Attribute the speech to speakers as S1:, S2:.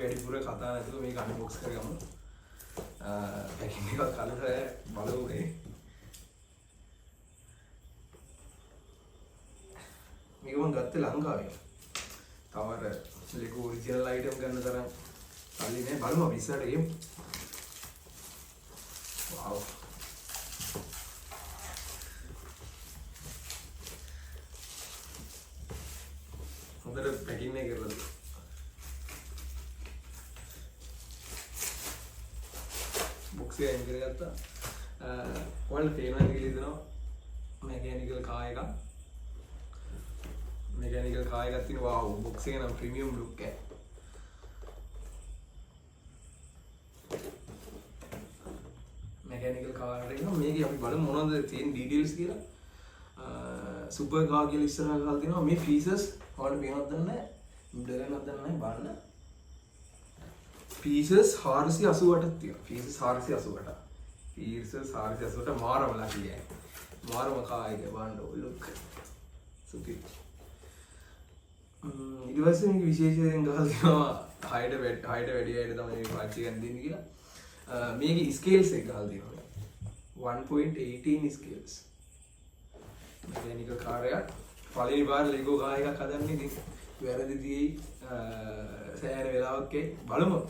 S1: වැඩිපුර කතා නැතුව මේක අන්බොක්ස් කරගමු. පැකින් එකක් කලට බලමු මේ. මේක මම ගත්තේ ලංකාවේ. තව අර ලෙගෝ ඔරිජිනල් අයිටම් ගන්න තරම් කල්ලි නෑ. බලමු අපි ඉස්සරහට ගියමු. වව්. හොඳට පැකින් එක කරලා බොක්ස් එක අයින් කරගත්තා. ඔයාලට පේනවද කියලා හිතනවා මැකැනිකල් කාර් එකක්. mechanical car එකක් තියෙනවා. wow box එක නම් premium look එක. mechanical car එක මේකේ අපි බලමු මොනවද තියෙන details කියලා. super car කියලා ඉස්සරහා ගහලා තිනවා. මේ features ඔයාලට පේනවද දන්නේ නැහැ. මිඩල් එකක් දන්නේ නැහැ බලන්න. features 488ක් තියෙනවා. features 488. features 488 මාරම ලකියි. මාරම car එක බලන්න look. super ඊට පස්සේ මේක විශේෂයෙන් ගහලා තියෙනවා හයිට වැඩි අයට තමයි මේ පාවිච්චි කරන්න දෙන්නේ කියලා. මේකේ ස්කේල්ස් එක ගහලා තියෙනවා. 1.18 ස්කේල්ස්. mechanical car එකක් පළවෙනි පාර ලෙගෝ කාර් එකක් හදන්නේ ඉතින් වැරදි දියි සෑහෙන වෙලාවක් බලමු.